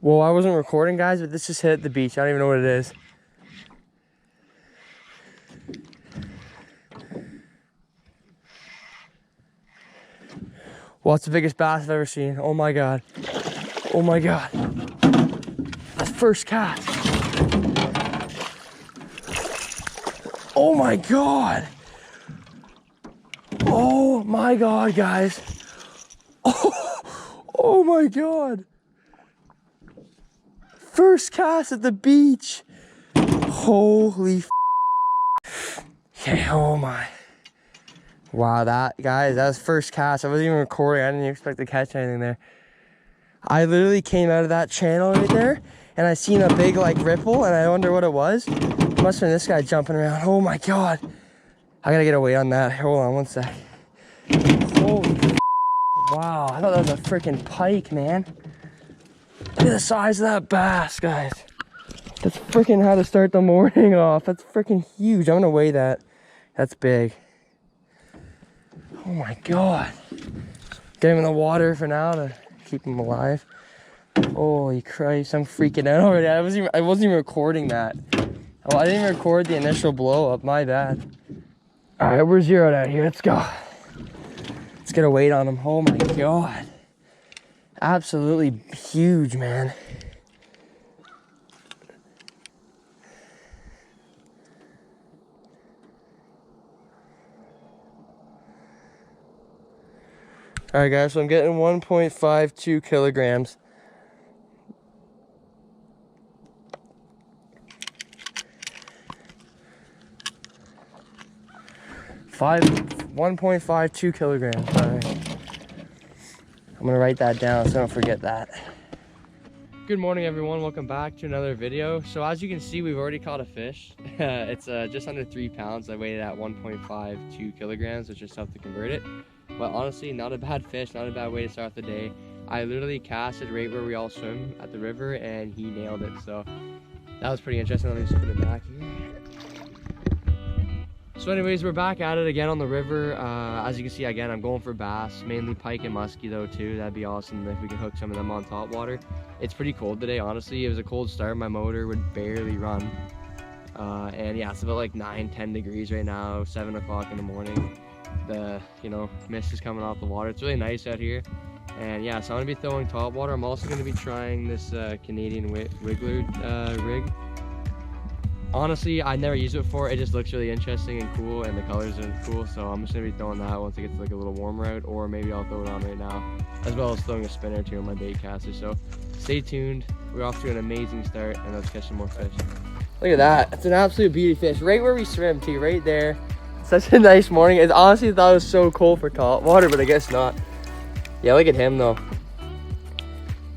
Whoa, I wasn't recording, guys, but this just hit the beach. I don't even know what it is. Well, it's the biggest bass I've ever seen. Oh my God. Oh my God. That's first cast. Oh my God. Oh my God, guys. Oh my God. First cast at the beach. Holy okay, oh my. Wow, that, guys, that was first cast. I wasn't even recording. I didn't even expect to catch anything there. I literally came out of that channel right there and I seen a big like ripple and I wonder what it was. It must have been this guy jumping around. Oh my God. I gotta get a weight on that. Hold on one sec. Holy wow, I thought that was a freaking pike, man. Look at the size of that bass, guys. That's freaking how to start the morning off. That's freaking huge. I'm gonna weigh that. That's big. Oh my God. Get him in the water for now to keep him alive. Holy Christ, I'm freaking out already. I wasn't even recording that. Oh, I didn't even record the initial blow up, my bad. All right, we're zeroed out here, let's go. Let's get a weight on him. Oh my God. Absolutely huge, man. All right, guys, so I'm getting 1.52 kilograms. Five 1.52 kilograms. All right. I'm gonna write that down so I don't forget that. Good morning, everyone. Welcome back to another video. So as you can see, we've already caught a fish. It's just under 3 pounds. I weighed it at 1.52 kilograms, which is tough to convert it. But honestly, not a bad fish, not a bad way to start the day. I literally casted right where we all swim at the river and he nailed it. So that was pretty interesting. Let me just put it back here. So anyways, we're back at it again on the river. As you can see, again, I'm going for bass, mainly pike and muskie though too. That'd be awesome if we could hook some of them on top water. It's pretty cold today, honestly. It was a cold start. My motor would barely run. And yeah, it's about like 9-10 degrees right now, 7 o'clock in the morning. The mist is coming off the water. It's really nice out here. And yeah, so I'm gonna be throwing top water. I'm also gonna be trying this Canadian Wiggler rig. Honestly, I never used it before. It just looks really interesting and cool, and the colors are cool. So I'm just gonna be throwing that once it gets like a little warmer out, or maybe I'll throw it on right now, as well as throwing a spinner too on my bait caster. So stay tuned. We're off to an amazing start, and let's catch some more fish. Look at that. It's an absolute beauty fish. Right where we swim too, right there. Such a nice morning. I honestly thought it was so cold for top water, but I guess not. Yeah, look at him though.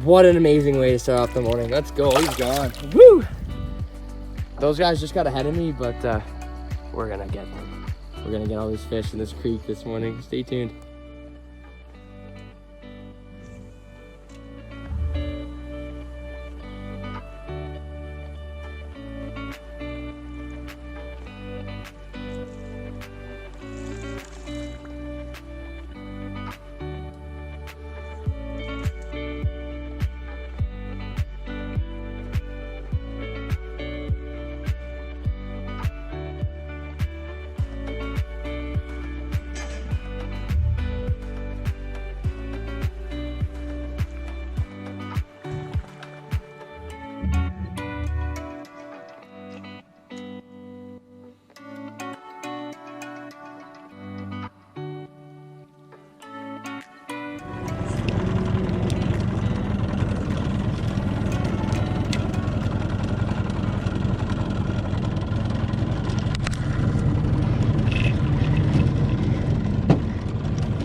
What an amazing way to start off the morning. Let's go. He's gone. Woo! Those guys just got ahead of me, but we're gonna get them. We're gonna get all these fish in this creek this morning. Stay tuned.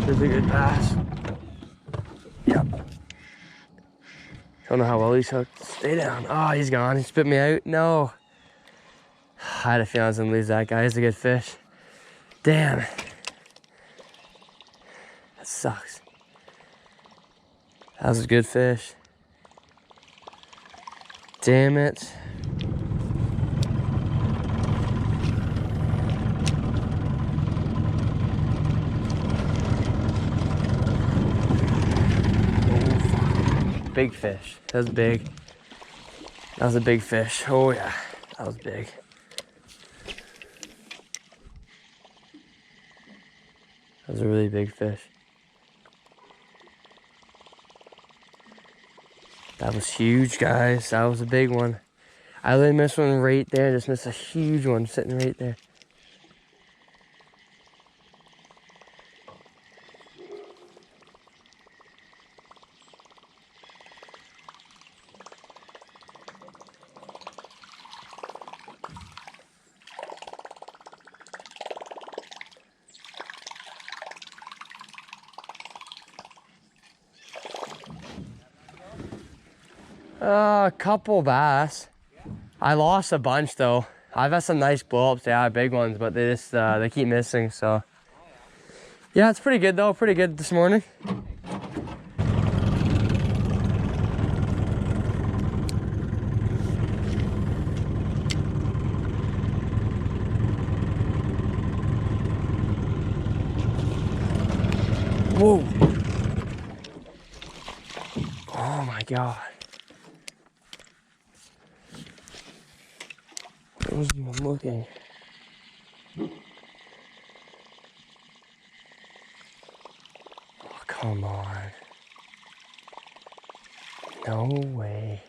There's a good pass. Yep. Don't know how well he's hooked. Stay down. Oh, he's gone. He spit me out. No. I had a feeling I was gonna lose that guy. He's a good fish. Damn. That sucks. That was a good fish. Damn it. Big fish. That's big. That was a big fish. Oh yeah, that was big. That was a really big fish. That was huge, guys. That was a big one. I literally missed one right there. Just missed a huge one sitting right there. A couple bass. I lost a bunch though. I've had some nice blow-ups, yeah, big ones, but they just they keep missing. So yeah, it's pretty good though. Pretty good this morning. Whoa! Oh my god! I wasn't even looking. Oh, come on. No way.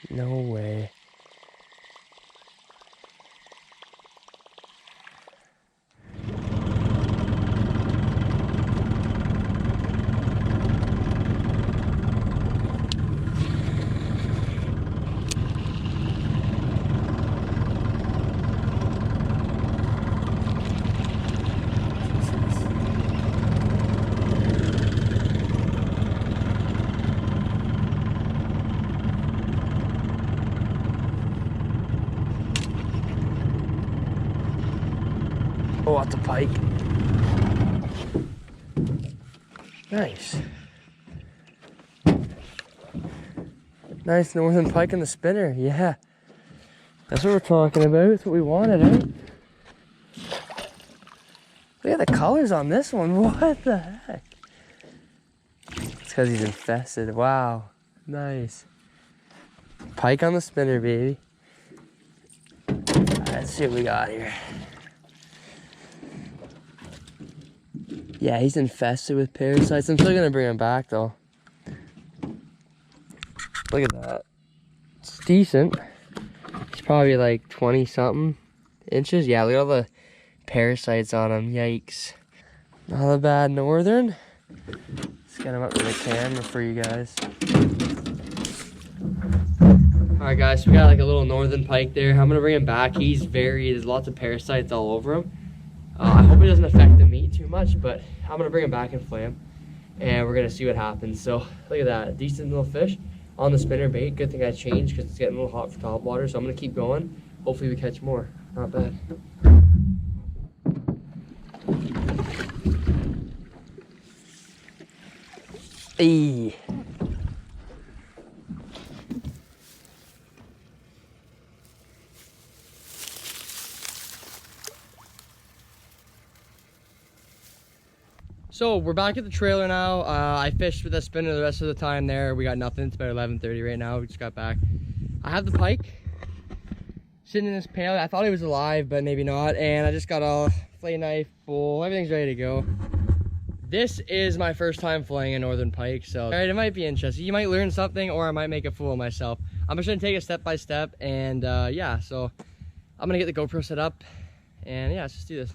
No way. Oh, that's a pike. Nice. Nice northern pike in the spinner, yeah. That's what we're talking about. That's what we wanted, eh? Look at the colors on this one. What the heck? It's because he's infested. Wow. Nice. Pike on the spinner, baby. Let's see what we got here. Yeah, he's infested with parasites. I'm still gonna bring him back though. Look at that. It's decent. He's probably like 20 something inches. Yeah, look at all the parasites on him. Yikes. Not a bad northern. Let's get him up to the camera for you guys. Alright guys, so we got like a little northern pike there. I'm gonna bring him back. There's lots of parasites all over him. I hope it doesn't affect the meat too much, but I'm gonna bring him back and flay him, and we're gonna see what happens. So look at that, decent little fish on the spinner bait. Good thing I changed because it's getting a little hot for top water. So I'm gonna keep going. Hopefully we catch more. Not bad. Hey. So we're back at the trailer now. I fished with a spinner the rest of the time there. We got nothing. It's about 11:30 right now. We just got back. I have the pike sitting in this pail. I thought he was alive, but maybe not. And I just got a fillet knife, bowl. Everything's ready to go. This is my first time filleting a northern pike, so all right, it might be interesting. You might learn something, or I might make a fool of myself. I'm just gonna take it step by step, and yeah. So I'm gonna get the GoPro set up, and yeah, let's just do this.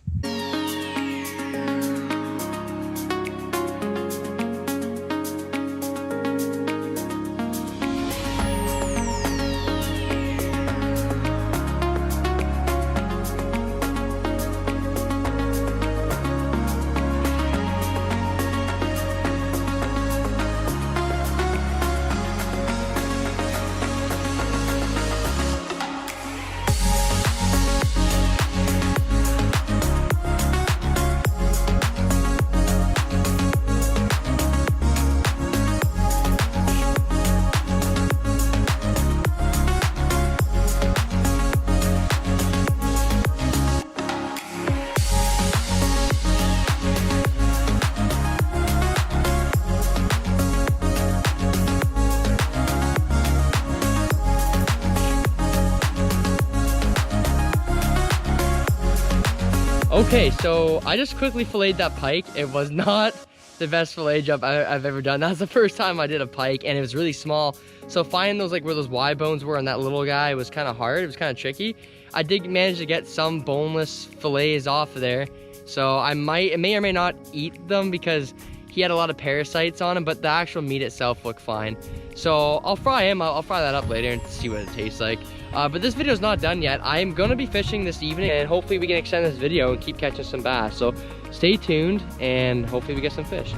Okay, so I just quickly filleted that pike. It was not the best fillet job I've ever done. That's the first time I did a pike, and it was really small. So finding those, like where those Y bones were on that little guy, was kind of hard. It was kind of tricky. I did manage to get some boneless fillets off of there. So I may or may not eat them because he had a lot of parasites on him, but the actual meat itself looked fine. So I'll fry him. I'll fry that up later and see what it tastes like. But this video's not done yet. I'm gonna be fishing this evening, and hopefully we can extend this video and keep catching some bass. So stay tuned, and hopefully we get some fish.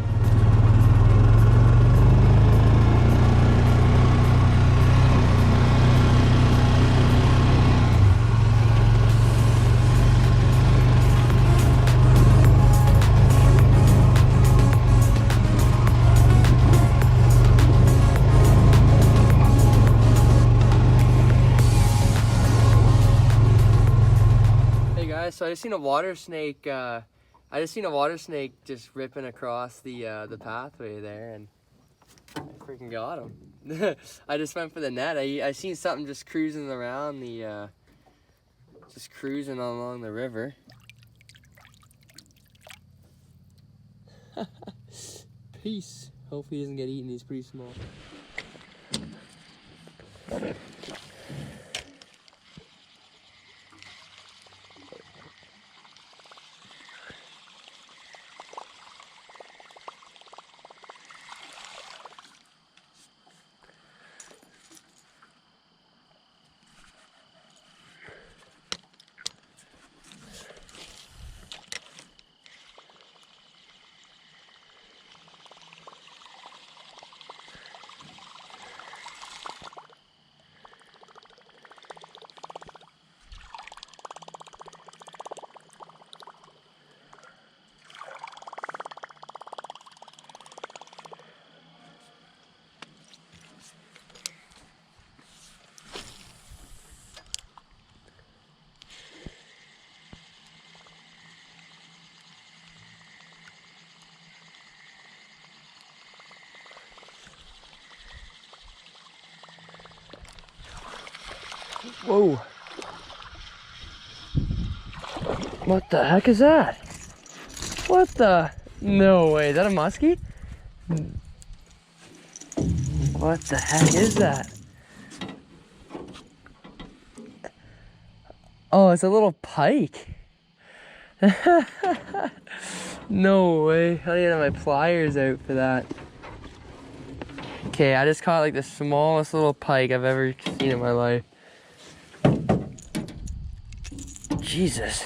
So I just seen a water snake. Just ripping across the pathway there, and I freaking got him. I just went for the net. I seen something just cruising around just cruising along the river. Peace. Hopefully he doesn't get eaten. He's pretty small. Whoa. What the heck is that? What the? No way. Is that a muskie? What the heck is that? Oh, it's a little pike. No way. I need to have my pliers out for that. Okay, I just caught like the smallest little pike I've ever seen in my life. Jesus.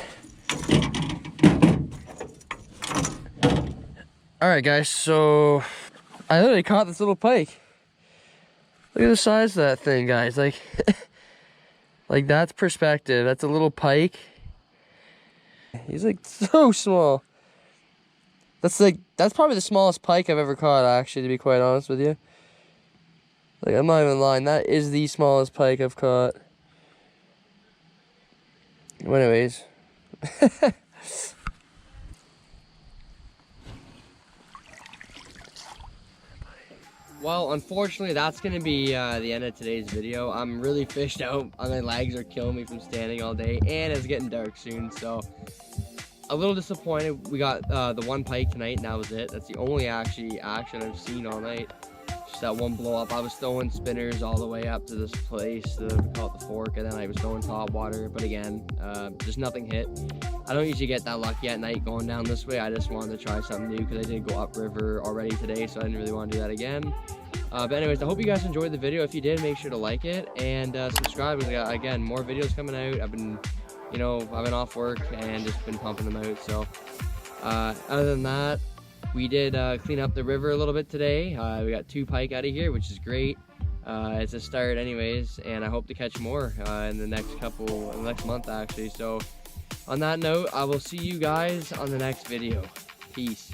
Alright guys, so I literally caught this little pike. Look at the size of that thing, guys. Like, like that's perspective. That's a little pike. He's like so small. That's probably the smallest pike I've ever caught, actually, to be quite honest with you. Like, I'm not even lying. That is the smallest pike I've caught. Well, anyways. Well, unfortunately, that's going to be the end of today's video. I'm really fished out. My legs are killing me from standing all day, and it's getting dark soon, so a little disappointed. We got the one pike tonight, and that was it. That's the only action I've seen all night. Just that one blow up. I was throwing spinners all the way up to this place, we call it the Fork, and then I was throwing top water, but again, just nothing hit. I don't usually get that lucky at night going down this way. I just wanted to try something new because I did go upriver already today, so I didn't really want to do that again. But anyways, I hope you guys enjoyed the video. If you did, make sure to like it and subscribe. Because again, more videos coming out. I've been off work and just been pumping them out. So other than that, we did clean up the river a little bit today. We got 2 pike out of here, which is great. It's a start anyways, and I hope to catch more in the next month actually. So on that note, I will see you guys on the next video. Peace.